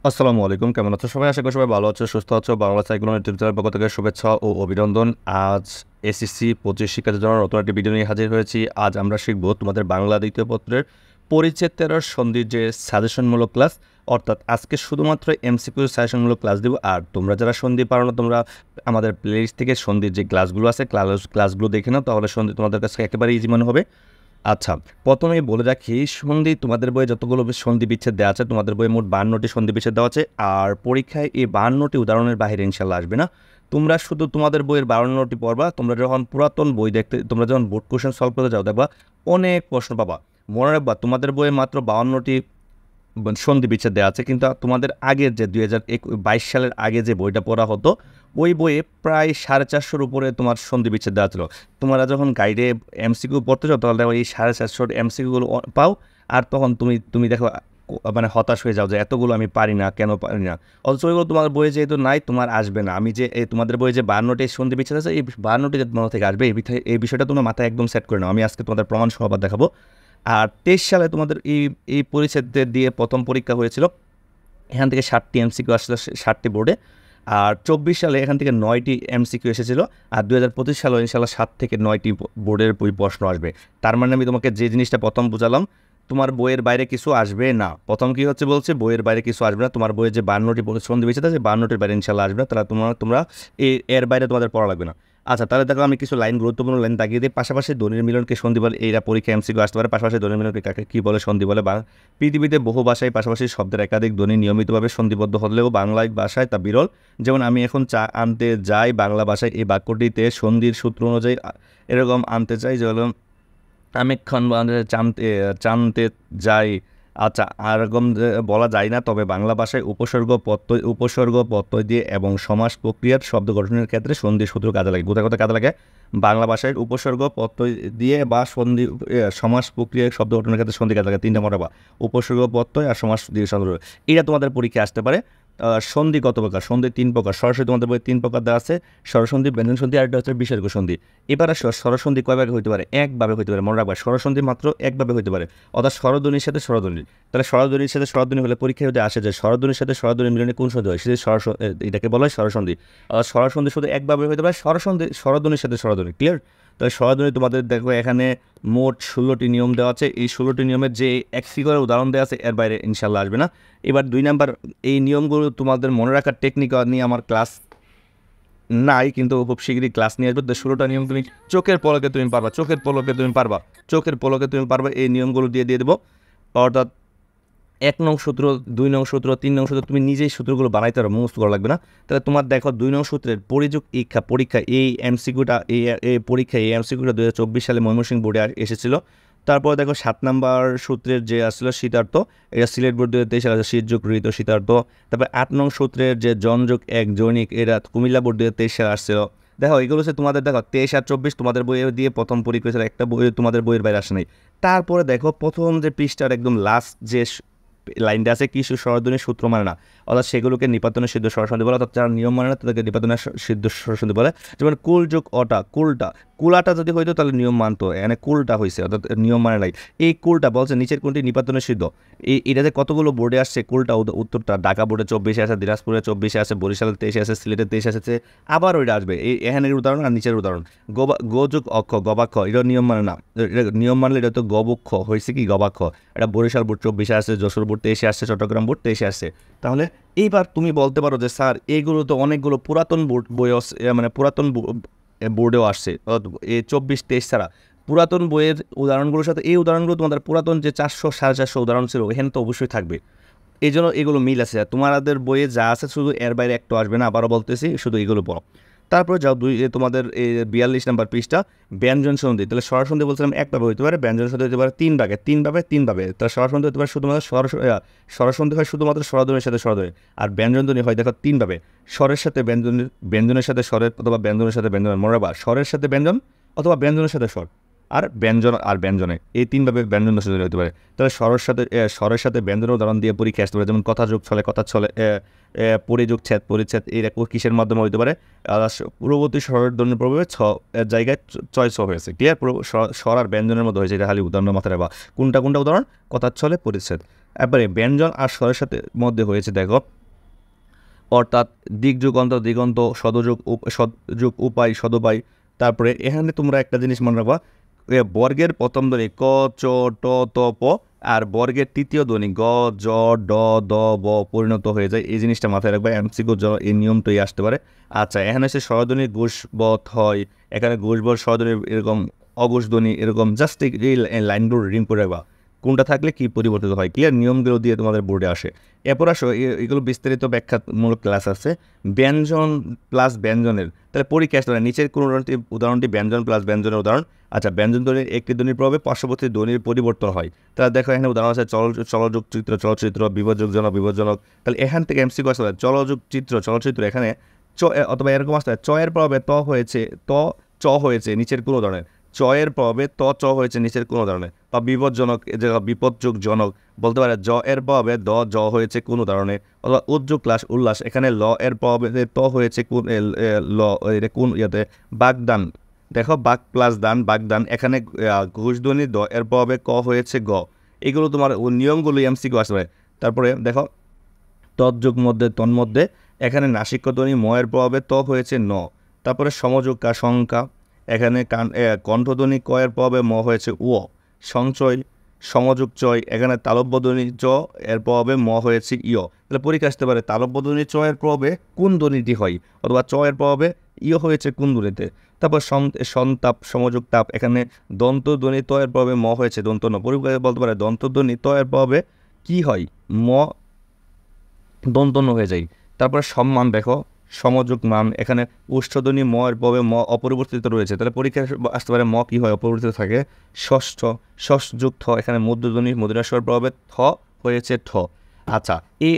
আসসালামু আলাইকুম, কেমন আছো সবাই? আশা করি সবাই ভালো আছো, সুস্থ আছো। বাংলা সাইক্লোন ইউটিউব চ্যানেলের পক্ষ থেকে শুভেচ্ছা ও অভিনন্দন। আজ এসএসসি 25 শিক্ষার্থীর জন্য নতুন একটি ভিডিও নিয়ে হাজির হয়েছি। আজ আমরা শিখব তোমাদের বাংলা দ্বিতীয় পত্রের পরিচ্ছেদ 13 সন্ধির যে সাজেশনমূলক ক্লাস, অর্থাৎ আজকে শুধুমাত্র এমসিকিউ সাজেশনমূলক ক্লাস দিব। আর তোমরা যারা সন্ধি পারো না, তোমরা আমাদের প্লেলিস্ট থেকে সন্ধির যে ক্লাসগুলো আছে ক্লাসগুলো দেখে নাও, তাহলে সন্ধি তোমাদের কাছে একেবারে ইজি মনে হবে। আচ্ছা, প্রথমেই বলে রাখি, সন্ধি তোমাদের বইয়ে যতগুলো সন্ধি বিচ্ছেদ দেওয়া আছে, তোমাদের বইয়ে মোট 52টি সন্ধি বিচ্ছেদ দেওয়া আছে। আর পরীক্ষায় এই 52টি উদাহরণের বাইরে ইনশাল্লাহ আসবে না। তোমরা শুধু তোমাদের বইয়ের 52টি পড়বা। তোমরা যখন পুরাতন বই দেখতে, তোমরা যখন বোর্ড কোশ্চেন সলভ করতে যাও, দেখবা অনেক প্রশ্ন পাবা। মনে রাখবা, তোমাদের বইয়ে মাত্র 52টি সন্ধি বিচ্ছেদ দেওয়া আছে, কিন্তু তোমাদের আগের যে 2022 সালের আগে যে বইটা পড়া হতো, ওই বইয়ে প্রায় 450-র উপরে তোমার সন্ধি বিচ্ছেদ দেওয়া ছিল। তোমরা যখন গাইডে এমসিকিউ পড়তে চাও, তাহলে দেখো এই 450 এমসিকিউগুলো পাও। আর তখন তুমি দেখো মানে হতাশ হয়ে যাও যে এতগুলো আমি পারি না, কেন পারি না। অথচ ওইগুলো তোমার বইয়ে যেহেতু নাই, তোমার আসবে না। আমি যে তোমাদের বইয়ে যে 52টি সন্ধি বিচ্ছেদ আছে, এই 52টি তোমার থেকে আসবে, এই বিষয়টা তোমার মাথায় একদম সেট করে নাও। আমি আজকে তোমাদের প্রমাণ সহ দেখাবো। আর 23 সালে তোমাদের এই পরিচ্ছেদদের দিয়ে প্রথম পরীক্ষা হয়েছিল। এখান থেকে 60টি এমসিকিউ আসছিল 60টি বোর্ডে। আর 24 সালে এখান থেকে 9টি এমসিকিউ এসেছিল। আর 2025 সালে ইনশাল্লাহ 7 থেকে 9টি বোর্ডের প্রশ্ন আসবে। তার মানে আমি তোমাকে যে জিনিসটা প্রথম বুঝালাম, তোমার বইয়ের বাইরে কিছু আসবে না। প্রথম কি হচ্ছে বলছে, বইয়ের বাইরে কিছু আসবে না। তোমার বইয়ে যে 52টি সন্ধি বিচ্ছেদ আছে, 52টির বাইরে ইনশাল্লাহ আসবে না। তারা তোমরা এর বাইরে তোমাদের পড়া লাগবে না। আচ্ছা, তাহলে দেখো আমি কিছু গুরুত্বপূর্ণ লাইন দাগিয়ে দিই। পাশাপাশি ধ্বনির মিলনকে সন্ধি বলে, এইটা পরীক্ষা এমসিকিউ আসতে পারে। পাশাপাশি ধ্বনির মিলনকে কাকে কী বলে সন্ধি বলে? বা পৃথিবীতে বহু ভাষায় পাশাপাশি শব্দের একাধিক ধ্বনি নিয়মিতভাবে সন্ধিবদ্ধ হলেও বাংলা ভাষায় তা বিরল। যেমন আমি এখন চা আনতে যাই, বাংলা ভাষায় এই বাক্যটিতে সন্ধির সূত্র অনুযায়ী এরকম আনতে চাই, যে হলো আমেক্ষণ চানতে যাই। আচ্ছা, এরকম বলা যায় না, তবে বাংলা ভাষায় উপসর্গ প্রত্যয় দিয়ে এবং সমাস প্রক্রিয়ার শব্দ গঠনের ক্ষেত্রে সন্ধি সূত্র কাজে লাগে। কোথায় কাজে লাগে? বাংলা ভাষায় উপসর্গ প্রত্যয় দিয়ে বা সমাস প্রক্রিয়ার শব্দ গঠনের ক্ষেত্রে সন্ধি কাজে লাগে। 3টা মনে রাখবা, উপসর্গ প্রত্যয় আর সমাস দিয়ে শব্দ। এটা তোমাদের পরীক্ষায় আসতে পারে। সন্ধি কত প্রকার? সন্ধি 3 প্রকার। সরাসরি তোমাদের বই 3 প্রকার দেওয়া আছে: স্বরসন্ধি, ব্যঞ্জন সন্ধি, আর একটা হচ্ছে বিসর্গ সন্ধি। এবার স্বরসন্ধি কয়ভাবে হইতে পারে? একভাবে হইতে পারে। মনে রাখবা, স্বরসন্ধি মাত্র একভাবে হইতে পারে, অর্থাৎ স্বরধ্বনির সাথে স্বরধ্বনি। তাহলে স্বরধ্বনির সাথে স্বরধ্বনি হলে পরীক্ষায় যদি আসে যে স্বরধ্বনির সাথে স্বরধ্বনি মিলনে কোন সন্ধি হয়, সেটা এটাকে বলা হয় স্বরসন্ধি। স্বরসন্ধি শুধু একভাবে হইতে পারে, স্বরধ্বনির সাথে স্বরধ্বনি। ক্লিয়ার? তাহলে স্বরধ্বনি তোমাদের দেখো এখানে মোট 16টি নিয়ম দেওয়া আছে। এই 16টি নিয়মের যে একটি করে উদাহরণ দেওয়া আছে, এর বাইরে ইনশাল্লাহ আসবে না। এবার 2 নাম্বার, এই নিয়মগুলো তোমাদের মনে রাখার টেকনিক নিয়ে আমার ক্লাস নাই, কিন্তু খুব শীঘ্রই ক্লাস নিয়ে আসবে। তো 16টা নিয়ম তুমি চোখের পলকে তুমি পারবা। এই নিয়মগুলো দিয়ে দেবো। অর্থাৎ 1 নং সূত্র, 2 নং সূত্র, 3 নং সূত্র তুমি নিজেই সূত্রগুলো বানাইতে পারো, মুখস্থ করা লাগবে না। তাহলে তোমার দেখো 2 নং সূত্রের পরিযোগ পরীক্ষা, এই এমসিকিউটা এই 2024 সালে ময়মনসিংহ বোর্ডে এসেছিল। তারপর দেখো 7 নাম্বার সূত্রের যে আসছিল শীতার্থ, এটা সিলেট বোর্ড 2023 সালে শীতযোগ ঋত শীতার্থ। তারপর 8 নং সূত্রের যে জনযোগ এক জৈনিক, এটা কুমিল্লা বোর্ড 2023 সালে আসছিল। দেখো এগুলো হচ্ছে তোমাদের, দেখো 23 আর 24 তোমাদের বইয়ে দিয়ে প্রথম পরীক্ষা ছিল, একটা বই তোমাদের বইয়ের বাইরে আসে নাই। তারপরে দেখো প্রথম যে পৃষ্ঠার একদম লাস্ট যে লাইনটা আছে, কিছু স্বরধ্বনির সূত্র মানে না, অর্থাৎ সেগুলোকে নিপাতনের সিদ্ধ স্বরসন্ধি বলে। অর্থাৎ যারা নিয়ম মানে না, তাদেরকে নিপাতনের সিদ্ধ স্বরসন্ধি বলে। যেমন কুল যোগ অটা, কুলাটা যদি হইতো তাহলে নিয়ম মানতো, এখানে কুলটা হয়েছে, অর্থাৎ নিয়ম মানে নাই। এই কুলটা বলছে নিচের কোনটি নিপাতনের সিদ্ধ। এটাতে কতগুলো বোর্ডে আসছে কুলটা? উত্তরটা ঢাকা বোর্ডে 24 আছে, দিনাজপুরে 24 আছে, বরিশালে 23 আছে, সিলেটে 23 আছে। আবার ওইটা আসবে, এই এখানের উদাহরণ আর নিচের উদাহরণ। গো যোগ অক্ষ, গবাক্ষ, এটা নিয়ম মানে না। এটা নিয়ম মানলে এটা তো গবক্ষ হয়েছে, কি গবাক্ষ। এটা বরিশাল বোর্ড 24 আসছে, যশোর বোর্ড 23 আসছে, চট্টগ্রাম বোর্ড 23 আসছে। তাহলে এইবার তুমি বলতে পারো যে স্যার, এইগুলো তো অনেকগুলো পুরাতন বই, মানে পুরাতন বোর্ডেও আসছে, এই 24-23 ছাড়া পুরাতন বইয়ের উদাহরণগুলোর সাথে এই উদাহরণগুলো তোমাদের পুরাতন যে 400-450 উদাহরণ ছিল, এখানে তো অবশ্যই থাকবে। এই জন্য এগুলো মিল আছে। তোমাদের বইয়ে যা আছে শুধু এর বাইরে একটু আসবে না, আবারও বলতেছি, শুধু এগুলো পড়ো। তারপরে যাও তোমাদের এই 42 নাম্বার পৃষ্ঠা, ব্যঞ্জন সন্ধি। তাহলে স্বরসন্ধি বলছিলাম একভাবে হইতে পারে, ব্যঞ্জন সন্ধি হতে পারে 3 ভাগে। তাহলে স্বরসন্ধি হতে পারে শুধুমাত্র স্বরসন্ধি হয় শুধুমাত্র স্বরধ্বনির সাথে স্বরধ্বনি। আর ব্যঞ্জনধ্বনি হয় দেখো 3 ভাবে: স্বরের সাথে ব্যঞ্জনের সাথে স্বরের, অথবা ব্যঞ্জনের সাথে ব্যঞ্জন। মনে রাখবা, স্বরের সাথে ব্যঞ্জন অথবা ব্যঞ্জনের সাথে স্বর, আর ব্যঞ্জনে, এই 3 ভাবে ব্যঞ্জন হতে পারে। তাহলে স্বরের সাথে ব্যঞ্জনের উদাহরণ দিয়ে পরীক্ষা আসতে পারে। যেমন কথা ছলে, পরিযোগ পরিচ্ছেদ, এর কিসের মাধ্যমে হইতে পারে? পূর্ববর্তী স্বরের ধ্বনির প্রভাবে জায়গায় ছ হয়েছে। ক্লিয়ার? স্বর আর ব্যঞ্জনের মধ্যে হয়েছে, এটা খালি উদাহরণ মাথায় রাখবা। কোনটা উদাহরণ? কথা ছলে পরিচ্ছেদ। এরপরে ব্যঞ্জন আর স্বরের সাথে মধ্যে হয়েছে দেখো, অর্থাৎ দিকযুগান্ত দিগন্ত সদযুগ উপায় সদুপায়। তারপরে এখানে তোমরা একটা জিনিস মনে রাখবা, বর্গের প্রথম ধ্বনি ক চ ট ত প আর বর্গের তৃতীয় ধ্বনি গ জ ড দ ব পরিণত হয়ে যায়। এই জিনিসটা মাথায় রাখবা, এমসিকিউ এই নিয়মটাই আসতে পারে। আচ্ছা, এখানে হচ্ছে স্বরধ্বনি ঘোষ বথ হয়, এখানে ঘোষ বথ স্বরধ্বনি এরকম অঘোষ ধ্বনি এরকম, জাস্ট এই লাইনগুলো রিডিং করে রাখবা, কোনটা থাকলে কি পরিবর্তিত হয়। ক্লিয়ার? নিয়মগুলো দিয়ে তোমাদের বোর্ডে আসে। এরপর আসো, এগুলো বিস্তারিত ব্যাখ্যামূলক ক্লাস আছে। ব্যঞ্জন প্লাস ব্যঞ্জনের, তাহলে পরীক্ষা আসতে পারে নিচের কোন উদাহরণটি ব্যঞ্জন প্লাস ব্যঞ্জনের উদাহরণ। আচ্ছা, ব্যঞ্জন ধ্বনির একটি ধ্বনির প্রভাবে পার্শ্ববর্তী ধ্বনির পরিবর্তন হয়। তাহলে দেখো এখানে উদাহরণ আছে চলযোগ চিত্র চলচ্চিত্র, বিপদযোগজনক বিপদজনক। তাহলে এখান থেকে এমসিকিউ আসতে পারে চলযোগ চিত্র চলচ্চিত্র, এখানে অথবা এরকম আসতে পারে চয়ের প্রভাবে ত হয়েছে চ হয়েছে নিচের কোন ধরনের, চয়ের প্রভাবে চ হয়েছে নিচের কোন ধরনের, বা বিপদজনক বিপদযোগজনক বলতে পারে জ এর প্রভাবে জ হয়েছে কোন ধরনের, অথবা উদ্যোগ উল্লাস, এখানে এর প্রভাবে ত হয়েছে কোন ইয়াতে। বাগদান, দেখো বাক প্লাস দান বাগদান, এখানে ঘোষধ্বনি এর প্রভাবে ক হয়েছে গ। এগুলো তোমার নিয়মগুলো এমসিকিউ আসবে। তারপরে দেখো তন্মধ্যে এখানে নাসিক্য ধ্বনি ম এর প্রভাবে ত হয়েছে ন। তারপরে সমযোগ সংখ্যা, এখানে কণ্ঠধ্বনি ক এর প্রভাবে ম হয়েছে উ। সঞ্চয় সমযোগ চয়, এখানে তালব্য ধ্বনি চ এর প্রভাবে ম হয়েছে ইয়। তাহলে পরীক্ষা আসতে পারে তালব্য ধ্বনি চ এর প্রভাবে কোন ধ্বনিটি হয়, অথবা চ এর প্রভাবে ইয় হয়েছে কোন ধ্বনিতে। তারপর সন্তাপ সমযোগ তাপ, এখানে দন্তধ্বনি ত এর প্রভাবে ম হয়েছে দন্ত ন। পরীক্ষা বলতে পারে দন্তধ্বনি ত এর প্রভাবে কি হয়, ম দন্তন্য হয়ে যায়। তারপরে সম্মান, দেখো সমযোগ মান, এখানে উষ্ঠধ্বনি ম এর প্রভাবে ম অপরিবর্তিত রয়েছে। তাহলে পরীক্ষা আসতে পারে ম কি হয়, অপরিবর্তিত থাকে। ষষ্ঠ থ, এখানে মধ্যধ্বনি মধুরাস্বর প্রভাবে থ হয়েছে ঠ। আচ্ছা,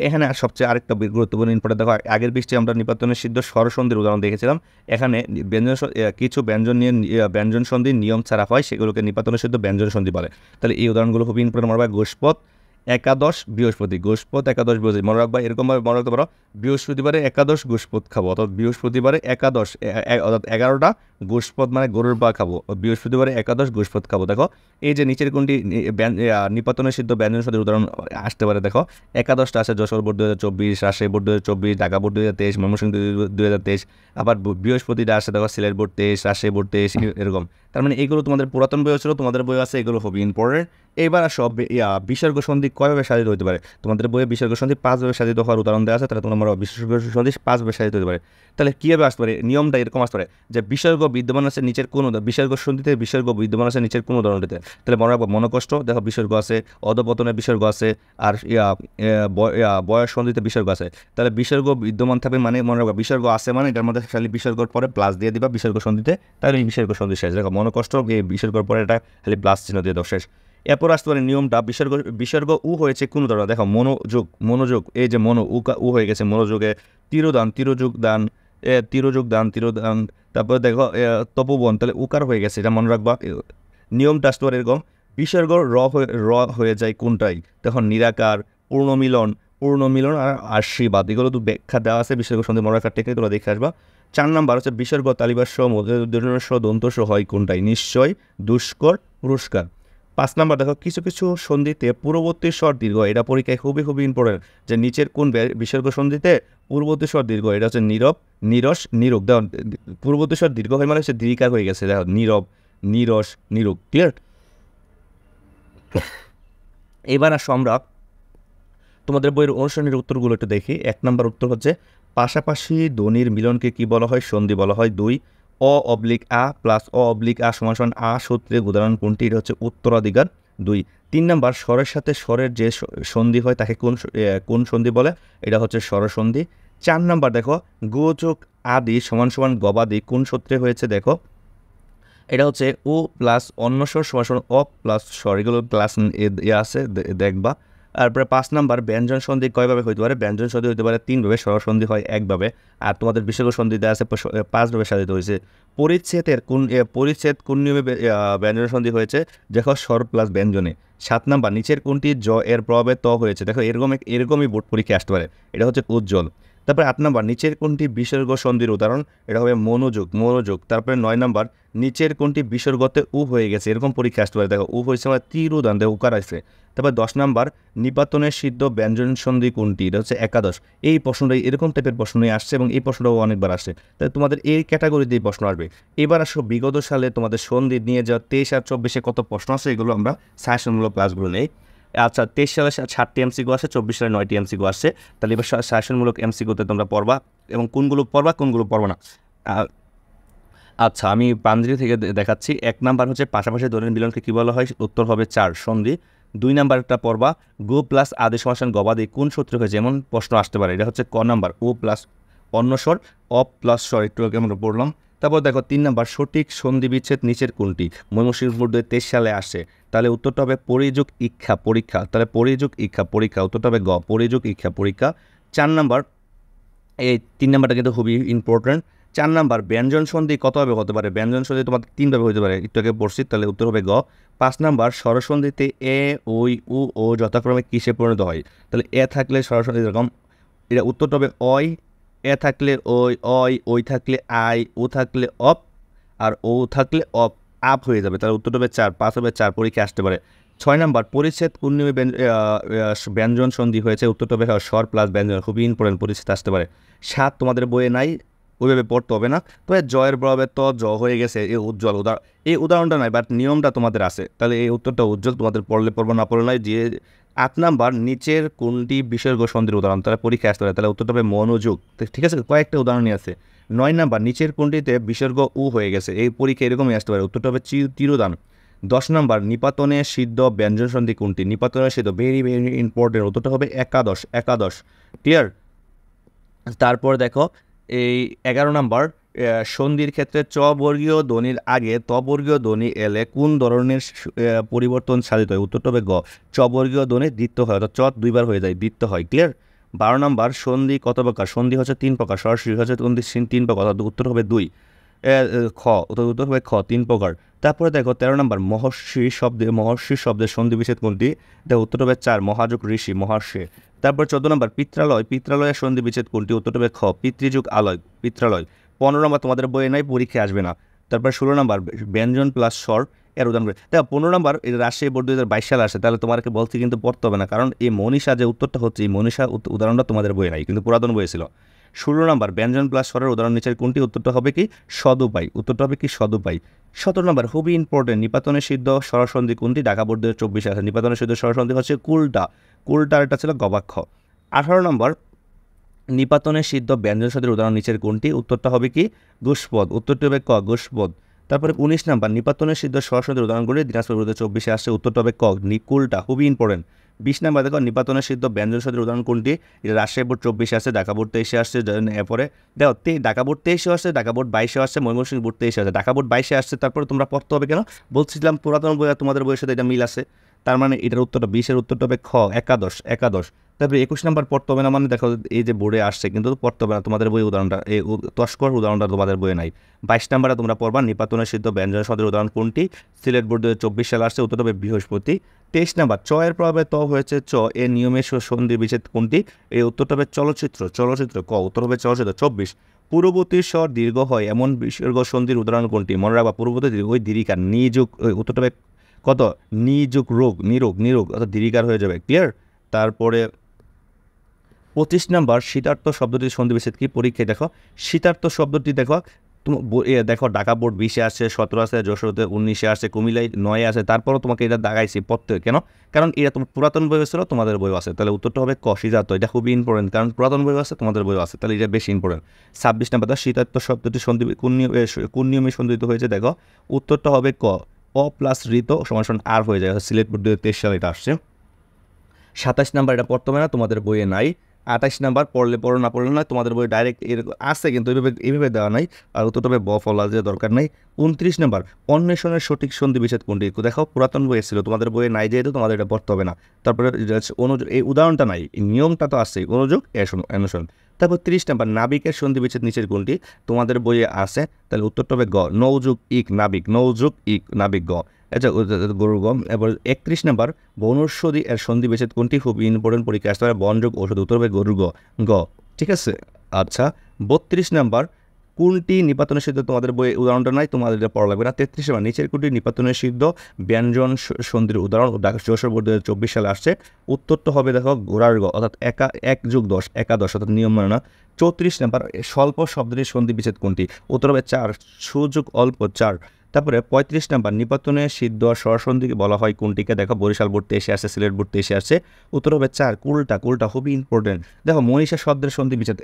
এখানে সবচেয়ে আরেকটা গুরুত্বপূর্ণ ইম্পর্টেন্ট, দেখো আগের পৃষ্ঠে আমরা নিপাতনের সিদ্ধ স্বরসন্ধির উদাহরণ দেখেছিলাম। এখানে কিছু ব্যঞ্জন নিয়ে ব্যঞ্জন সন্ধির নিয়ম ছাড়া হয়, সেগুলোকে নিপাতনের সিদ্ধ ব্যঞ্জন সন্ধি বলে। তাহলে এই উদাহরণগুলো খুবই ইম্পর্টেন্ট। মনে রাখবা গোষ্পদ একাদশ বৃহস্পতি, গোষ্পদ একাদশ বৃহস্পতি মনে রাখবা, এরকমভাবে মনে রাখতে পারো বৃহস্পতিবারে একাদশ গোষ্পদ খাবো, অর্থাৎ বৃহস্পতিবারে একাদশ অর্থাৎ 11টা গোষ্পদ মানে গরুর পা খাবো, বৃহস্পতিবারে একাদশ গোষ্পদ খাবো। দেখো এই যে নিচের কোনটি নিপাতনের সিদ্ধ ব্যঞ্জন সন্ধির উদাহরণ আসতে পারে, দেখো একাদশটা আছে Jessore board 2024, Rajshahi board 2024, Dhaka board 2023, Mymensingh 2023। আবার বৃহস্পতিটা আসে দেখো সিলেট বোর্ড 23, রাজশাহী বোর্ড 23, এরকম। তার মানে এগুলো তোমাদের পুরাতন বই ছিল, তোমাদের বই আছে, এগুলো খুবই ইম্পর্টেন্ট। এবার সব বিসর্গ সন্ধি কয়ভাবে সাধিত হতে পারে, তোমাদের বইয়ে বিসর্গ সন্ধি 5ভাবে সাধিত হওয়ার উদাহরণ দেওয়া আছে, তাহলে তোমরা বিসর্গ সন্ধি 5ভাবে সাধিত হতে পারে। তাহলে কীভাবে আসতে পারে, নিয়মটা এরকম আসতে পারে যে বিসর্গ বিদ্যমান আছে নিচের কোন বিসর্গ সন্ধিতে বিসর্গ বিদ্যমান আছে নিচের কোন উদাহরণটিতে। তাহলে মনে রাখবো মনকষ্ট, দেখো বিসর্গ আছে, অধপতনের বিসর্গ আছে, আর বয়স সন্ধিতে বিসর্গ আছে। তাহলে বিসর্গ বিদ্যমান থাকবে মানে মনে রাখবা বিসর্গ আছে মানে এটার মধ্যে খালি বিসর্গর পরে প্লাস দিয়ে দিবা বিসর্গ সন্ধিতে, তাহলে এই বিসর্গ সন্ধি শেষ। দেখো মনকষ্ট এই বিসর্গর পরে এটা খালি প্লাস চিহ্ন দিয়ে দাও, শেষ। এরপর আসতে পারে নিয়মটা বিসর্গ উ হয়েছে কোন ধরনের, দেখো মনোযোগ এই যে উ হয়ে গেছে মনোযোগে। তিরোযোগ দান, তারপরে দেখো তপোবন, তাহলে উকার হয়ে গেছে, এটা মনে রাখবা। নিয়মটা আসতে পারে এরকম, বিসর্গ র হয়ে যায় কোনটাই, তখন নিরাকার, পূর্ণমিলন আর আশীর্বাদ, এগুলো তো ব্যাখ্যা দেওয়া আছে বিসর্গ সন্ধি মনে রাখার টেকনিক, তোমরা দেখে আসবা। 4 নাম্বার হচ্ছে বিসর্গ তালিবাস্য মধ্যস্ব দন্তস্ব হয় কোনটাই, নিশ্চয়, দুষ্কর, পুরস্কার। 5 নাম্বার দেখো কিছু সন্ধিতে পূর্ববর্তী স্বর দীর্ঘ, এটা পরীক্ষায় খুবই ইম্পর্টেন্ট, যে নিচের কোন বিসর্গ সন্ধিতে পূর্ববর্তী স্বর দীর্ঘ, এটা হচ্ছে নীরব, নিরস, নিরুক। দেখো পূর্ববর্তী স্বর দীর্ঘ হয় মানে হচ্ছে দীর্ঘার হয়ে গেছে, দেখো নীরব, নিরস, নিরুক। ক্লিয়ার? এবার আসো আমরা তোমাদের বইয়ের অনুসরণের উত্তরগুলো একটু দেখি। 1 নাম্বার উত্তর হচ্ছে পাশাপাশি ধ্বনির মিলনকে কি বলা হয়, সন্ধি বলা হয়। 2 অ/আ প্লাস অ/আ সমান আ সূত্রের উদাহরণ কোনটি, এটা হচ্ছে উত্তরাধিকার 2। 3 নাম্বার স্বরের সাথে স্বরের যে সন্ধি হয় তাকে কোন সন্ধি বলে, এটা হচ্ছে স্বরসন্ধি। 4 নাম্বার দেখো গোচক আদি সমান গবাদি কোন সূত্রে হয়েছে, দেখো এটা হচ্ছে ও প্লাস অন্য স্বর সমান অ প্লাস স্বর, এগুলো ক্লাস আছে দেখবা। তারপরে 5 নাম্বার ব্যঞ্জন সন্ধি কয়ভাবে হইতে পারে, ব্যঞ্জন সন্ধি হইতে পারে 3ভাবে, স্বরসন্ধি হয় 1ভাবে, আর তোমাদের বিসর্গ সন্ধি দেওয়া আছে 5ভাবে সাধিত হয়েছে। পরিচ্ছেদ কোন নিয়মে ব্যঞ্জন সন্ধি হয়েছে, দেখো স্বর প্লাস ব্যঞ্জনে। 7 নাম্বার নিচের কোনটি জ এর প্রভাবে ত হয়েছে, দেখো এরকমই বোর্ড পরীক্ষা আসতে পারে, এটা হচ্ছে উজ্জ্বল। তারপরে 8 নাম্বার নিচের কোনটি বিসর্গ সন্ধির উদাহরণ, এটা হবে মনোযোগ মনোযোগ। তারপরে 9 নাম্বার নিচের কোনটি বিসর্গতে উ হয়ে গেছে, এরকম পরীক্ষা আসতে পারে, দেখো উ হয়েছে আমার তীর উদাহরণ দেখো উকার আছে। তারপর 10 নাম্বার নিপাতনের সিদ্ধ ব্যঞ্জন সন্ধি কোনটি, এটা হচ্ছে একাদশ। এই প্রশ্নটাই এরকম টাইপের প্রশ্নই আসছে এবং এই প্রশ্নটাও অনেকবার আসছে, তাই তোমাদের এই ক্যাটাগরিতেই প্রশ্ন আসবে। এবার আসো বিগত সালে তোমাদের সন্ধি নিয়ে যাওয়া 23 আর 24-এ কত প্রশ্ন আছে, এগুলো আমরা সাজেশনমূলক ক্লাসগুলো নেই। আচ্ছা 23 সালে 60টি এমসিকিউ আসছে, 24 সালে 9টি এমসিকিউ আসছে। তাহলে এবার সাজেশনমূলক এমসিকিউতে তোমরা পড়বা এবং কোনগুলো পড়বা কোনগুলো পড়বা না। আচ্ছা আমি পাঞ্জেরি থেকে দেখাচ্ছি। 1 নাম্বার হচ্ছে পাশাপাশি দৈনিক মিলনকে কী বলা হয়, উত্তর হবে 4 সন্ধি। 2 নাম্বারটা পড়বা গো প্লাস আদেশ সমাসান গবাদি কোন সূত্রে হয়েছে, এমন প্রশ্ন আসতে পারে, এটা হচ্ছে ক নাম্বার ও প্লাস অন্যস্বর অপ প্লাস স্বর, একটু আগে আমরা পড়লাম। তারপর দেখো 3 নাম্বার সঠিক সন্ধি বিচ্ছেদ নিচের কোনটি, ময়মনসিংহ বোর্ড 23 সালে আসছে, তাহলে উত্তরটা হবে পরিযোগ ইচ্ছা পরীক্ষা, তাহলে পরিযোগ ইচ্ছা পরীক্ষা, উত্তরটা হবে গ পরিযোগ ইচ্ছা পরীক্ষা। 4 নাম্বার এই 3 নাম্বারটা কিন্তু খুবই ইম্পর্টেন্ট। 4 নাম্বার ব্যঞ্জন সন্ধি কতভাবে হতে পারে, ব্যঞ্জন সন্ধি তোমার 3ভাবে হতে পারে, একটু আগে পড়ছি, তাহলে উত্তর হবে গ। 5 নাম্বার স্বরসন্ধিতে এ ওই উ ও যথাক্রমে কিসে পরিণত হয়, তাহলে এ থাকলে স্বরসন্ধি এরকম, এটা উত্তরটা হবে অয়, এ থাকলে ওই অয়, ওই থাকলে আই, ও থাকলে অপ, আর ও থাকলে অপ আপ হয়ে যাবে, তাহলে উত্তরটা হবে 4, 5 হবে 4, পরীক্ষা আসতে পারে। 6 নাম্বার পরিচ্ছেদ কোন নিয়মে ব্যঞ্জন সন্ধি হয়েছে, উত্তরটা হবে স্বর প্লাস ব্যঞ্জন, খুবই ইম্পর্টেন্ট, পরিচ্ছেদ আসতে পারে। 7 তোমাদের বইয়ে নাই, ওইভাবে পড়তে হবে না, তবে জয়ের বরাবর তো জ হয়ে গেছে, এই উজ্জ্বল এই উদাহরণটা নাই, বাট নিয়মটা তোমাদের আছে, তাহলে এই উত্তরটা উজ্জ্বল, তোমাদের পড়লে পড়বো না পড়লে নাই। যে 8 নাম্বার নিচের কোনটি বিসর্গ সন্ধির উদাহরণ, তাহলে পরীক্ষা আসতে পারে, তাহলে উত্তরটা হবে মনোযোগ, ঠিক আছে, কয়েকটা উদাহরণই আছে। 9 নাম্বার নিচের কোনটিতে বিসর্গ উ হয়ে গেছে, এই পরীক্ষা এরকমই আসতে পারে, উত্তরটা হবে তিরোদান। 10 নাম্বার নিপাতনে সিদ্ধ ব্যঞ্জন সন্ধি কোনটি, নিপাতনে সিদ্ধ ভেরি ভেরি ইম্পর্টেন্ট, উত্তরটা হবে একাদশ একাদশ, ক্লিয়ার। তারপর দেখো এই 11 নাম্বার সন্ধির ক্ষেত্রে চ বর্গীয় ধ্বনির আগে ত বর্গীয় ধ্বনি এলে কোন ধরনের পরিবর্তন সাধিত হয়, উত্তরটা হবে গ চ বর্গীয় ধ্বনি দ্বিত্ব হয়, অর্থাৎ চ 2বার হয়ে যায়, দ্বিত্ব হয়, ক্লিয়ার। 12 নাম্বার সন্ধি কত প্রকার, সন্ধি হচ্ছে 3 প্রকার, সরাসরি হচ্ছে 3 প্রকার, অর্থাৎ উত্তর হবে 2, খ উত্তর হবে খ 3 প্রকার। তারপরে দেখো 13 নাম্বার মহর্ষি শব্দের সন্ধি বিচ্ছেদ কোনটি, দেখো উত্তর হবে 4 মহাযোগ ঋষি মহর্ষি। তারপর 14 নাম্বার পিত্রালয়ের সন্ধি বিচ্ছেদ কোনটি, উত্তরটা হবে খ পিতৃযুগ আলয় পিত্রালয়। 15 নাম্বার তোমাদের বইয়ে নাই, পরীক্ষায় আসবে না। তারপর 16 নাম্বার ব্যঞ্জন প্লাস স্বর এর উদাহরণ, দেখো 15 নাম্বার রাজশাহী বোর্ড 2022 সালে আসে, তাহলে তোমাকে বলছি কিন্তু পড়তে হবে না, কারণ এই মনীষা যে উত্তরটা হচ্ছে, এই মনীষা উদাহরণটা তোমাদের বইয়ে নাই, কিন্তু পুরাতন বইয়ে ছিল। 16 নাম্বার ব্যঞ্জন প্লাস স্বরের উদাহরণ নিচের কোনটি, উত্তরটা হবে কি সদুপায়, উত্তরটা হবে কি সদুপায়। 17 নাম্বার খুবই ইম্পর্টেন্ট নিপাতনের সিদ্ধ স্বরসন্ধি কোনটি, ঢাকা বোর্ড 2024 আছে, নিপাতনের সিদ্ধ স্বরসন্ধি হচ্ছে কুলটা এটা ছিল গবাক্ষ। 18 নম্বর নিপাতনের সিদ্ধ ব্যঞ্জন সন্ধির উদাহরণ নিচের কোনটি, উত্তরটা হবে কি গুষ্পদ, উত্তরটি হবে ক গুষ্পদ। তারপরে 19 নাম্বার নিপাতনের সিদ্ধ স্বরসন্ধির উদাহরণগুলি দিনাজপুর 2024 আসছে, উত্তরটা হবে ক নিকুলটা, খুবই ইম্পর্টেন্ট। 20 নাম্বার দেখো নিপাতনের সিদ্ধ ব্যঞ্জন সন্ধির উদাহরণ কোনটি, এটা রাজশাহী বোর্ড 24 আসছে, ঢাকা বোর্ড 23 আসছে, এরপরে দেখো ঢাকা বোর্ড 23 আসছে, ঢাকা বোর্ড 22 আসছে, ময়মনসিংহ বোর্ড 23 আসছে, ঢাকা বোর্ড 22 আসছে, তারপরে তোমরা পড়তে হবে কেন বলছিলাম, পুরাতন বই আর তোমাদের বইয়ের সাথে এটা মিল আছে, তার মানে এটার উত্তরটা 20-এর উত্তরটা হবে খ একাদশ। তারপরে 21 নাম্বার পড়তে হবে না, মানে দেখো এই যে বোর্ডে আসছে কিন্তু পড়তে হবে না, তোমাদের বই উদাহরণটা এই তস্কর উদাহরণটা তোমাদের বইয়ে নাই। 22 নাম্বারে তোমরা পড়বা নিপাতনের সিদ্ধ ব্যঞ্জন সন্ধির উদাহরণ কোনটি, সিলেট বোর্ড 2024 সালে আসছে, উত্তরটা হবে বৃহস্পতি। 23 নাম্বার চ এর প্রভাবে ত হয়েছে চ এর নিয়মের সন্ধি বিচ্ছেদ কোনটি, এই উত্তরটা হবে চলচ্চিত্র ক উত্তর হবে চলচ্চিত্র। 24 পূর্ববর্তী স্বর দীর্ঘ হয় এমন বিসর্গ সন্ধির উদাহরণ কোনটি, মনে রাখবা পূর্ববর্তী দীর্ঘ ওই দীর্ঘার নিযুগ, উত্তরটা হবে কত নিযুগ নিরোগ অর্থাৎ দীর্ঘার হয়ে যাবে, ক্লিয়ার। তারপরে 25 নাম্বার শীতার্থ শব্দটির সন্ধি বিচ্ছেদ কি, পরীক্ষায় দেখো শীতার্থ শব্দটি দেখো দেখো ঢাকা বোর্ড 20-এ আসছে, 17 আছে, যশোরতে 19-এ আসছে, কুমিল্লায় 9-এ আছে, তারপরও তোমাকে এটা দাগাইছি পড়তে, কেন কারণ এটা তোমার পুরাতন বই ছিল, তোমাদের বই আছে, তাহলে উত্তরটা হবে ক শীতার্থ, এটা খুবই ইম্পর্টেন্ট, কারণ পুরাতন বই আছে তোমাদের বই আছে, তাহলে এটা বেশি ইম্পর্টেন্ট। 26 নাম্বার শীতার্থ শব্দটি সন্ধি কোন নিয়মে সন্ধিত হয়েছে, দেখো উত্তরটা হবে ক অ প্লাস ঋত সমান আর হয়ে যায়, সিলেট বোর্ড 2023 সালে এটা আসছে। 27 নাম্বার এটা পড়তে হবে না, তোমাদের বইয়ে নাই। 28 নাম্বার পড়লে পড়ো না পড়লে না, তোমাদের বই ডাইরেক্ট এরকম আসছে কিন্তু এইভাবে দেওয়া নাই, আর উত্তরটা হবে ব ফলা যে দরকার নাই। 29 নাম্বার অন্বেষণের সঠিক সন্ধি বিচ্ছেদ কোনটি, দেখো পুরাতন বই ছিল, তোমাদের বইয়ে নাই যেহেতু তোমাদের এটা পড়তে হবে না। তারপরে অনুযোগ, এই উদাহরণটা নাই, নিয়মটা তো আসছেই, অনুযোগ অনুসরণ। তারপর 30 নাম্বার নাবিকের সন্ধি বিচ্ছেদ নিচের কোনটি, তোমাদের বইয়ে আছে, তাহলে উত্তরটা হবে গ নৌযুগ ইক নাবিক গ, আচ্ছা গরুর গম। এবার 31 নাম্বার বনৌষধি এর সন্ধি বিচ্ছেদ কোনটি, খুব ইম্পর্টেন্ট, পরীক্ষা আসতে পারে বনযোগ ঔষধ, উত্তর হবে গরুর গ, ঠিক আছে। আচ্ছা 32 নাম্বার কোনটি নিপাতনের সিদ্ধ তোমাদের বই উদাহরণটা নাই, তোমাদের এটা পড়া লাগবে না। 33 নাম্বার নিচের কোনটি নিপাতনের সিদ্ধ ব্যঞ্জন সন্ধির উদাহরণ ঢাকা যশোর বোর্ড 2024 সালে আসছে। উত্তরটা হবে দেখো ঘোড়ার গ অর্থাৎ 1+10 একাদশ অর্থাৎ নিয়ম মানে না। 34 নাম্বার স্বল্প শব্দের সন্ধি বিচ্ছেদ কোনটি, উত্তর হবে 4 সুযোগ অল্প 4। তারপরে 35 নাম্বার নিপাতনে সিদ্ধ স্বরসন্ধিকে বলা হয় কোনটিকে, দেখো বরিশাল বোর্ডতে এসে আসছে, সিলেট বোর্ডতে এসে আসছে, উত্তর হবে 4 কুলটা খুবই ইম্পর্টেন্ট। দেখো মনীষা শব্দের সন্ধি বিচ্ছেদ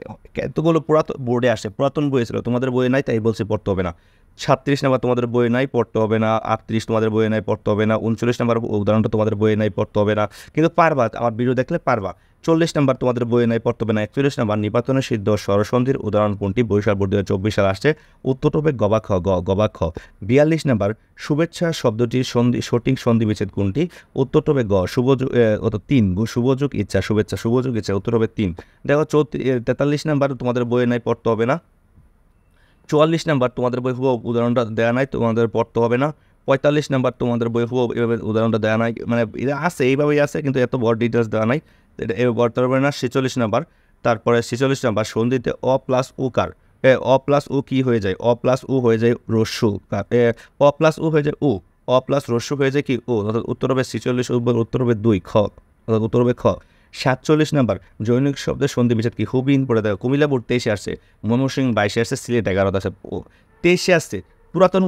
এতগুলো পুরাতন বোর্ডে আসে, পুরাতন বইয়ে ছিল, তোমাদের বইয়ে নাই তাই বলছি পড়তে হবে না। 36 নাম্বার তোমাদের বইয়ে নাই পড়তে হবে না, 38 তোমাদের বইয়ে নাই পড়তে হবে না, 39 নাম্বার উদাহরণটা তোমাদের বইয়ে নাই পড়তে হবে না, কিন্তু পারবা, আমার ভিডিও দেখলে পারবা। 40 নাম্বার তোমাদের বইয়ে নাই পড়তে হবে না। 41 নাম্বার নিপাতনে সিদ্ধ স্বরসন্ধির উদাহরণ কোনটি, বরিশাল বোর্ড 2024 সালে আসছে, উত্তরটা হবে গবাক্ষ। 42 নাম্বার শুভেচ্ছা শব্দটির সঠিক সন্ধি বিচ্ছেদ কোনটি, উত্তরটা হবে গ শুভযোগ 3 শুভযোগ ইচ্ছা শুভযোগ ইচ্ছা, উত্তর হবে 3। দেখো 43 নাম্বার তোমাদের বইয়ে নাই পড়তে হবে না। 44 নাম্বার তোমাদের বই হুবহু উদাহরণটা দেওয়া নাই, তোমাদের পড়তে হবে না। 45 নাম্বার তোমাদের বই হুবহু এভাবে উদাহরণটা দেওয়া নাই, মানে এটা আছে এইভাবেই আছে কিন্তু এত বড় ডিটেলস দেওয়া নাই, এটা এভাবে পড়তে পারবে না। 46 নাম্বার, তারপরে 46 নাম্বার সন্ধিতে অ প্লাস উ কার, অ প্লাস উ কি হয়ে যায়, অ প্লাস উ হয়ে যায় রস্যু, অ প্লাস উ হয়ে যায় উ, অ প্লাস রস্যু হয়ে যায় কি ও, অর্থাৎ উত্তর হবে 46, উত্তর হবে 2 খ, অর্থাৎ উত্তর হবে খ। 47 নাম্বার জৈনিক শব্দের সন্ধি বিচ্ছেদ কি, খুবই ইম্পর্টেন্ট। দেখো কুমিল্লা বোর্ড 23 আসছে, ময়মনসিংহ 22 আসছে, সিলেট 11 আসছে, 23 আসছে। পুরাতন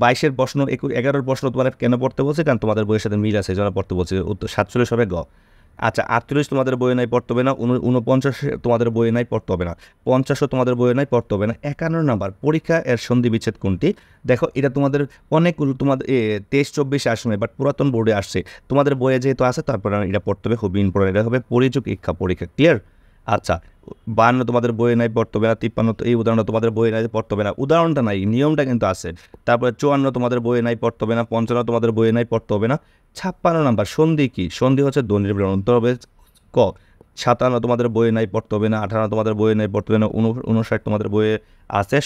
22-এর প্রশ্ন 11-এর প্রশ্ন তোমার কেন পড়তে বলছে, কারণ তোমাদের বইয়ের সাথে মিল আছে এই জন্য পড়তে বলছে, উত্তর 47 হবে গ। আচ্ছা 48 তোমাদের বইয়ে নাই পড়তে হবে না। 49 তোমাদের বইয়ে নাই পড়তে হবে না। 50 তোমাদের বইয়ে নাই পড়তে হবে না। 51 নাম্বার পরীক্ষা এর সন্ধি বিচ্ছেদ কোনটি, দেখো এটা তোমাদের অনেকগুলো তোমাদের 23-24 আসে না, বাট পুরাতন বোর্ডে আসছে, তোমাদের বইয়ে যেহেতু আছে তারপরে এটা পড়তে হবে, খুবই ইম্পর্টেন্ট। এটা হবে পরিযোগ ইচ্ছা পরীক্ষা, ক্লিয়ার। আচ্ছা 52 তোমাদের বইয়ে নাই পড়তে হবে না। 53 এই উদাহরণটা তোমাদের বইয়ে নাই পড়তে হবে না, উদাহরণটা নাই, নিয়মটা কিন্তু আছে। তারপরে 54 তোমাদের বইয়ে নাই পড়তে হবে না। 55 তোমাদের বইয়ে নাই পড়তে হবে না। 56 নাম্বার সন্ধি কি, সন্ধি হচ্ছে ধ্বনির বিবরণ, উত্তর হবে ক। 57 তোমাদের বইয়ে নাই পড়তে হবে না। 58 তোমাদের বইয়ে নাই পড়তে হবে না। 59 তোমাদের বইয়ে আছে।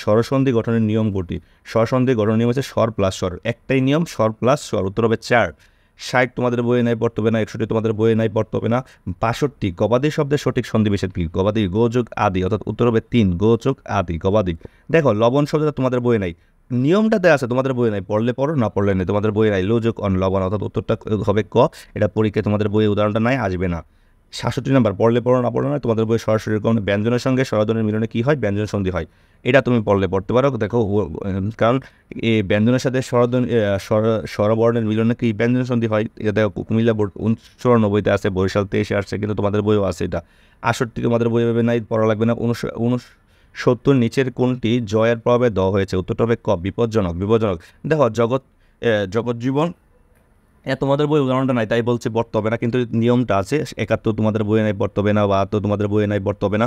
স্বরসন্ধি গঠনের নিয়ম কোনটি, স্বরসন্ধি গঠনের নিয়ম হচ্ছে স্বর প্লাস স্বর, একটাই নিয়ম স্বর প্লাস স্বর, উত্তর হবে 4। 60 তোমাদের বইয়ে নাই পড়তে হবে না। 61 তোমাদের বইয়ে নাই পড়তে হবে না। 62 গবাদি শব্দের সঠিক সন্ধি বিচ্ছেদ কি, গবাদি গোযোগ আদি, অর্থাৎ উত্তর হবে 3 গোযোগ আদি গবাদি। দেখো লবণ শব্দটা তোমাদের বইয়ে নাই, নিয়মটা দেওয়া আছে, তোমাদের বইয়ে নাই, পড়লে পড়ো না পড়লে নেই, তোমাদের বইয়ে নাই লোযোগ অন লবণ, অর্থাৎ উত্তরটা হবে ক। এটা পরীক্ষায় তোমাদের বইয়ে উদাহরণটা নাই, আসবে না। 67 নাম্বার পড়লে পড়ো না পড়ো না, তোমাদের বই সরাসরি ব্যঞ্জনের সঙ্গে স্বরধ্বনির মিলনে কী হয়, ব্যঞ্জন সন্ধি হয়, এটা তুমি পড়লে পড়তে পারো। দেখো কারণ এই ব্যঞ্জনের সাথে স্বরবর্ণের মিলনে কি ব্যঞ্জন সন্ধি হয়, এটা দেখো কুমিল্লা বোর্ড 94-তে আছে, বরিশাল 23-এ আসছে, কিন্তু তোমাদের বইও আছে এটা। 68 তোমাদের বই ভাবে নাই, পড়া লাগবে না। 69 নিচের কোনটি জয়ের প্রভাবে দেওয়া হয়েছে, উত্তরটা হবে ক বিপজ্জনক। দেখো জগৎ জীবন তোমাদের বই উদাহরণটা নাই তাই বলছে পড়তে হবে না, কিন্তু নিয়মটা আছে। 71 তোমাদের বইয়ে নাই পড়তে হবে না। 72 তোমাদের বইয়ে নাই পড়তে হবে না।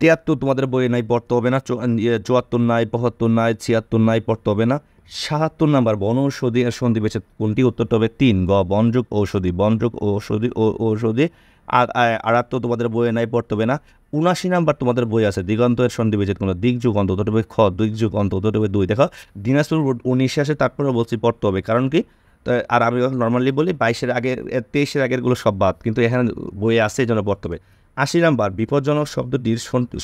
73 তোমাদের বইয়ে নাই পড়তে হবে না। 74 নাই, 75 নাই, 76 নাই, পড়তে হবে না। 77 নাম্বার বনৌষধি আর সন্ধি বিচ্ছেদ কোনটি, উত্তরটা হবে 3 গ বনযোগ ঔষধি ঔষধি। আর 78 তোমাদের বইয়ে নাই পড়তে হবে না। 79 নাম্বার তোমাদের বই আছে দিগন্তের সন্ধি বিচ্ছেদ কোন, দিকযুগ অন্ত, উত্তরটা হবে খ দিকযুগ অন্ত, উত্তরটা হবে 2। দেখো দিনাজপুর 19 আসে, তারপরে বলছি পড়তে হবে, কারণ কি, আর আমি নর্মালি বলি 22-এর আগে 23-এর আগেরগুলো সব বাদ, কিন্তু এখানে বইয়ে আসছে এই জন্য পড়তে হবে। 80 নাম্বার বিপজ্জনক শব্দটির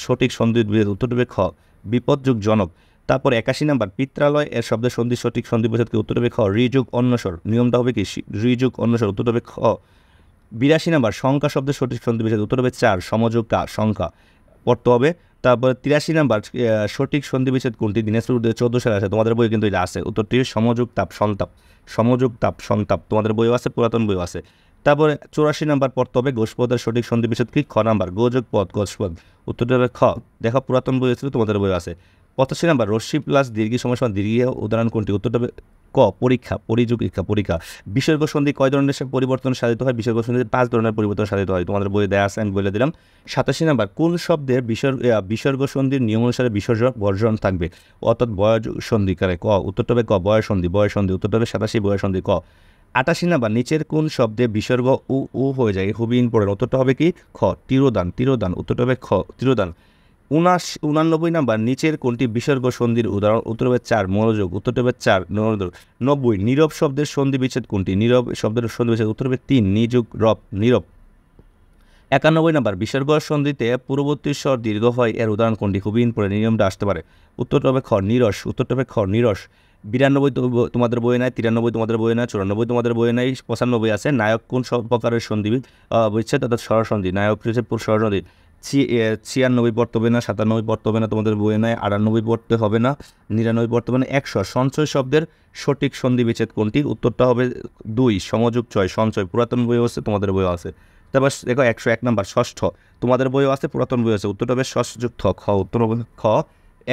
সঠিক সন্ধি উত্তরটা হবে খ বিপদযুগ জনক। তারপর 81 নাম্বার পিত্রালয় এর শব্দের সঠিক সন্ধি বিচ্ছেদকে, উত্তর হবে খ ঋযুগ অন্যস্বর, নিয়মটা হবে কি ঋযুগ অন্যস্বর, উত্তর হবে খ। 82 নাম্বার সংখ্যা শব্দের সঠিক সন্ধি বিচ্ছেদ, উত্তর হবে 4 সমযোগ কা সংখ্যা, পড়তে হবে। তারপর 83 নাম্বার সঠিক সন্ধি বিচ্ছেদ কোনটি, দিনাজপুর 14 সালে আছে, তোমাদের বই কিন্তু এটা আছে, উত্তরটি সমযোগ তাপ সন্তাপ, তোমাদের বইও আছে, পুরাতন বইও আছে। তারপরে 84 নাম্বার পড়তে হবে গোষ্পদের সঠিক সন্ধি বিচ্ছেদ কি, খ নাম্বার গোযোগ পদ গোষ্পদ, উত্তরটি হবে খ। দেখো পুরাতন বই ছিল, তোমাদের বই আছে। 85 নাম্বার রশ্মি প্লাস দীর্ঘ সময় দীর্ঘ উদাহরণ কোনটি, উত্তরটা হবে ক পরিযোগ পরীক্ষা। বিসর্গ সন্ধি কয় ধরনের পরিবর্তন সাধিত হয়, বিসর্গ সন্ধি 5 ধরনের পরিবর্তন সাধিত হয়, তোমাদের বইয়ে দেয়া আছে, আমি বলে দিলাম। 87 নাম্বার কোন শব্দের বিসর্গ সন্ধির নিয়ম অনুসারে বিসর্গ বর্জন থাকবে, অর্থাৎ বয়স সন্ধি করে, ক উত্তরটা হবে ক বয়স সন্ধি, উত্তরটা হবে 87 বয়স সন্ধি ক। 88 নাম্বার নিচের কোন শব্দে বিসর্গ উ হয়ে যায়, খুবই ইম্পর্টেন্ট, উত্তরটা হবে কি খ তিরোদান, উত্তরটা হবে খ তিরোদান। 89 নাম্বার নিচের কোনটি বিসর্গ সন্ধির উদাহরণ, উত্তর হবে 4 মনোযোগ, উত্তরটা হবে 4 মনোযোগ। 90 নীরব শব্দের সন্ধি বিচ্ছেদ কোনটি, নীরব শব্দের সন্ধি বিচ্ছেদ, উত্তর হবে 3 নিযোগ রব নীরব। 91 নাম্বার বিসর্গ সন্ধিতে পূর্ববর্তী স্বর দীর্ঘ হয় এর উদাহরণ কোনটি? খুবই ইম্পর্টেন্ট, নিয়মটা আসতে পারে। উত্তরটা হবে খ নিরস, উত্তরটা হবে খ নিরস। 92 তোমাদের বইয়ে নাই, 93 তোমাদের বইয়ে নাই, 94 তোমাদের বইয়ে নাই, 95 আছে। নায়ক কোন সব প্রকারের সন্ধি বুঝছে, অর্থাৎ স্বরসন্ধি। নায়ক হচ্ছে স্বরসন্ধি। 96 পড়তে হবে না, 97 পড়তে হবে না তোমাদের বইয়ে নাই, 98 পড়তে হবে না, 99 পড়তে হবে না। 100 সঞ্চয় শব্দের সঠিক সন্ধি বিচ্ছেদ কোনটি? উত্তরটা হবে 2 সমযোগ চয় সঞ্চয়। পুরাতন বইও আছে, তোমাদের বইও আছে। তারপর দেখো 101 নাম্বার ষষ্ঠ তোমাদের বইও আছে, পুরাতন বই আছে। উত্তরটা হবে ষষ্ঠযুক্ত খ, উত্তর হবে খ।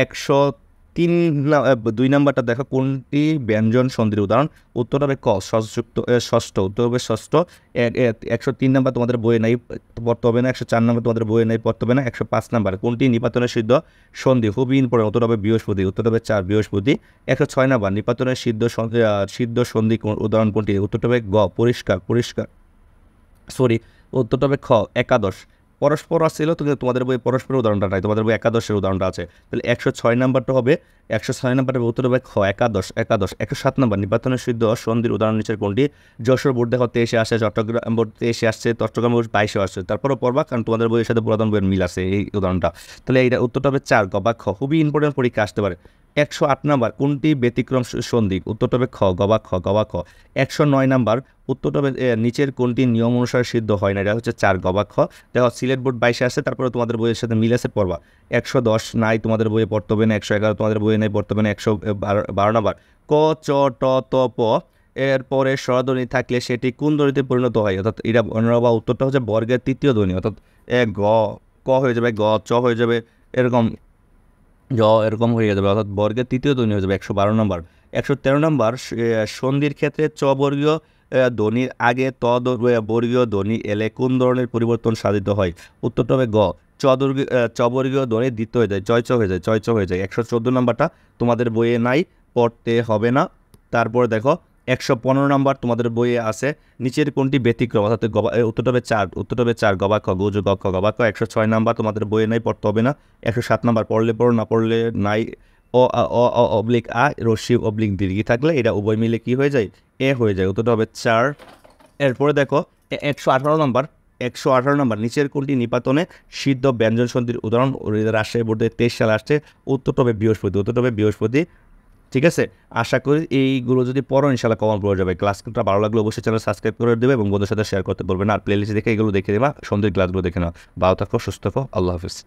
102 নাম্বারটা দেখো কোনটি ব্যঞ্জন সন্ধির উদাহরণ? উত্তর হবে ক ষষ্ঠযুক্ত ষষ্ঠ, উত্তর হবে ষষ্ঠ। 103 নাম্বার তোমাদের বইয়ে নাই, পড়তে হবে না। 104 নাম্বার তোমাদের বইয়ে নাই, পড়তে হবে না। 105 নাম্বার কোনটি নিপাতনের সিদ্ধ সন্ধি? খুবই ইম্পর্টেন্ট, উত্তর হবে বৃহস্পতি, উত্তর হবে 4 বৃহস্পতি। 106 নাম্বার নিপাতনের সিদ্ধ সন্ধি উদাহরণ কোনটি? উত্তরটা হবে গ পরিষ্কার, উত্তরটা হবে খ একাদশ। পরস্পর আসছিল, তোমাদের বই পরস্পরের উদাহরণটা নাই, তোমাদের বই একাদশের উদাহরণটা আছে। তাহলে 106 নাম্বারটা হবে, 106 নাম্বারের উত্তর হবে খ একাদশ। 107 নাম্বার নিপাতনের সিদ্ধ সন্ধির উদাহরণ নিচের কোনটি? যশোর বোর্ড দেখো 23-এ আসে, চট্টগ্রাম বোর্ড 23-এ আসছে, চট্টগ্রাম বোর্ড 22-এ আসছে। তারপরও পড়বা, কারণ তোমাদের বইয়ের সাথে পুরাতন বইয়ের মিল আছে এই উদাহরণটা। তাহলে এইটা উত্তরটা হবে 4 গ বা খ, খুবই ইম্পর্টেন্ট, পরীক্ষা আসতে পারে। 108 নাম্বার কোনটি ব্যতিক্রম সন্ধি? উত্তরটা হবে খ গ বা খ। 109 নাম্বার উত্তরটা হবে নিচের কোনটি নিয়ম অনুসারে সিদ্ধ হয় না? এটা হচ্ছে 4 গ বা খ। দেখো সিলেট বোর্ড 22-এ আসছে, তারপরে তোমাদের বইয়ের সাথে মিল আছে, পড়বা। 110 নাই তোমাদের বইয়ে, পড়তে হবে না। 111 তোমাদের বইয়ে নাই, পড়তে হবে না। 112 নাম্বার ক চ ট ত প এরপরে স্বরধ্বনি থাকলে সেটি কোন ধ্বনিতে পরিণত হয়? অর্থাৎ এটা বা উত্তরটা হচ্ছে বর্গের তৃতীয় ধ্বনি, অর্থাৎ গ ক হয়ে যাবে, গ চ হয়ে যাবে, এরকম এরকম হয়ে যাবে, অর্থাৎ বর্গের তৃতীয় ধ্বনি হয়ে যাবে। 112 নম্বর। 113 নম্বর সন্ধির ক্ষেত্রে চ বর্গীয় ধ্বনির আগে বর্গীয় ধ্বনি এলে কোন ধরনের পরিবর্তন সাধিত হয়? উত্তরটা হবে গ চ বর্গীয় ধ্বনি দ্বিতীয় হয়ে যায়, চয় চ হয়ে যায়। 114 নম্বরটা তোমাদের বইয়ে নাই, পড়তে হবে না। তারপর দেখো 115 নম্বর তোমাদের বইয়ে আছে, নিচের কোনটি ব্যতিক্রম? অর্থাৎ উত্তরটা হবে 4, উত্তরটা হবে 4 গবাক্ষ, গুজ গক্ষ গবাক্ষ। 106 নাম্বার তোমাদের বইয়ে নাই, পড়তে হবে না। 107 নাম্বার পড়লে পড়ো, না পড়লে নাই। অবলিক আ রশ্মি অবলিক দীর্ঘি থাকলে এটা উভয় মিলে কি হয়ে যায়? এ হয়ে যায়, উত্তরটা হবে 4। এরপরে দেখো 118 নাম্বার, 118 নাম্বার নিচের কোনটি নিপাতনে সিদ্ধ ব্যঞ্জন সন্ধির উদাহরণ? রাজশাহী বোর্ডে 23 সালে আসছে, উত্তরটা হবে বৃহস্পতি, উত্তরটা হবে বৃহস্পতি। ঠিক আছে, আশা করি এইগুলো যদি পড়ো ইনশাল্লাহ কমন পড়ে যাবে। ক্লাসটা ভালো লাগলে অবশ্যই চ্যানেল সাবস্ক্রাইব করে দেবে এবং বন্ধুদের সাথে শেয়ার করতে বলবে না। আর প্লেলিস্ট দেখে এগুলো দেখে দেবা, সন্ধ্যের ক্লাসগুলো দেখে নাও। ভালো থাকো, সুস্থ থাকো, আল্লাহ হাফিজ।